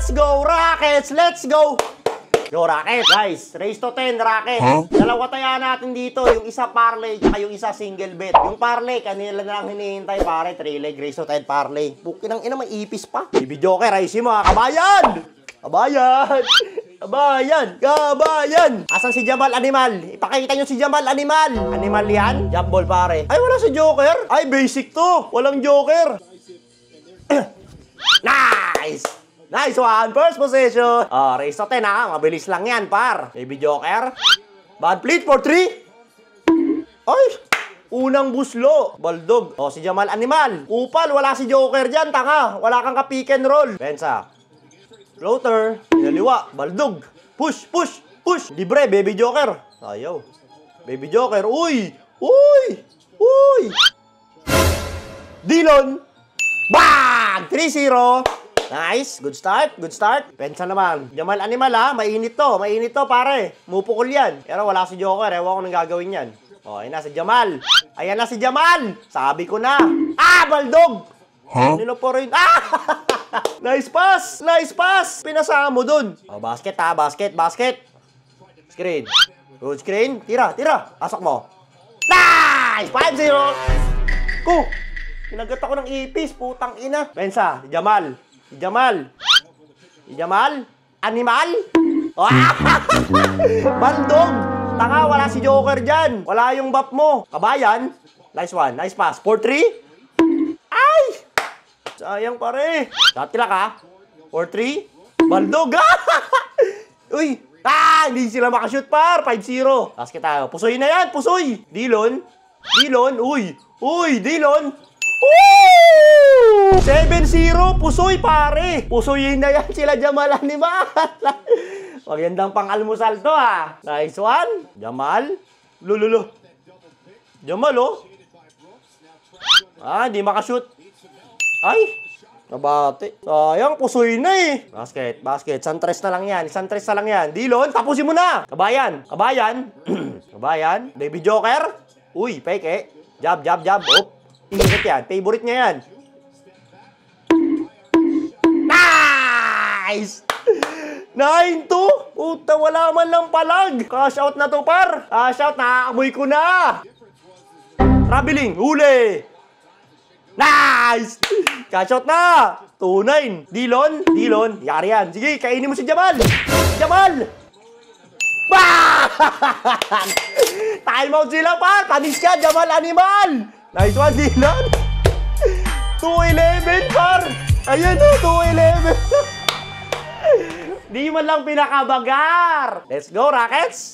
Let's go, Rockets! Let's go! Go, Rockets! Guys, race to 10, Rockets. Huh? Dalawa taya natin dito. Yung isa parlay, tsaka yung isa single bet. Yung parlay, kanila na lang hinihintay, pare. 3 leg, race to 10 parlay. Bukinang ina, may ipis pa. Baby Joker, ayusin mo, kabayan! Kabayan! Kabayan! Kabayan! Asan si Jamal Animal? Ipakita nyo si Jamal Animal. Animal yan? Jump ball, pare. Ay, wala si Joker. Ay, basic to. Walang Joker. Nice! Nice one! First position. Oh, race to 10 ha. Mabilis lang yan, par. Baby Joker. Bad pleat for 3. Ay! Unang buslo. Baldog. Oh, si Jamal Animal. Upal, wala si Joker dyan, tanga. Wala kang ka-pick and roll. Pensa. Floater. Pinaliwa. Baldog. Push, push, push. Libre, Baby Joker. Ayaw. Baby Joker. Uy! Uy! Uy! Dillon. Bang! 3-0. Nice. Good start. Good start. Pensa naman. Jamal Animal ha. Mainit to. Mainit to, pare. Mupukol yan. Pero wala si Joker. Ewan ko nang gagawin yan. O, ayan na si Jamal. Ayan na si Jamal. Sabi ko na. Ah! Baldog! Huh? Nilo po rin. Ah! Nice pass! Nice pass! Pinasama mo dun. O, basket ha. Basket. Basket. Screen. Good screen. Tira. Tira. Pasok mo. Nice! 5-0. Ko! Pinagat ako ng ipis. Putang ina. Pensa. Si Jamal. Si Jamal. Si Jamal. Animal. Baldog. Taka, wala si Joker dyan. Wala yung buff mo. Kabayan. Nice one. Nice pass. 4-3. Ay! Sayang pare. Dati lang ha. 4-3. Baldog. Uy. Ah! Hindi sila makashoot par. 5-0. Basket tayo. Pusoy na yan. Pusoy. Dillon. Dillon. Uy. Uy. Dillon. 7-0, pusoy pare. Pusoyin na yan sila Jamal Animal. Magandang pang-almusal to ha. Nice one. Jamal. Lululo. Jamal oh. Ah, di makashoot. Ay. Nabate. Sayang, pusoy na eh. Basket, basket. Santres na lang yan. Santres na lang yan. Dillon, tapusin mo na. Kabayan. Kabayan. Kabayan. Baby Joker. Uy, peke. Jab, jab, jab. Op. Favorite yan. Favorite niya yan. Nice! 9-2. Puta, wala man lang palag. Cash out na to, par. Cash out, nakakamoy ko na. Traveling. Huli. Nice! Cash out na. 2-9. Dillon. Dillon. Yari yan. Sige, kainin mo si Jamal. Jamal. Bang! Time out sila, par. Panis ka, Jamal Animal. Nice one, Dillon. 2-11, par. Ayan o, 2-11. Di man lang pinakabagar. Let's go, Rockets.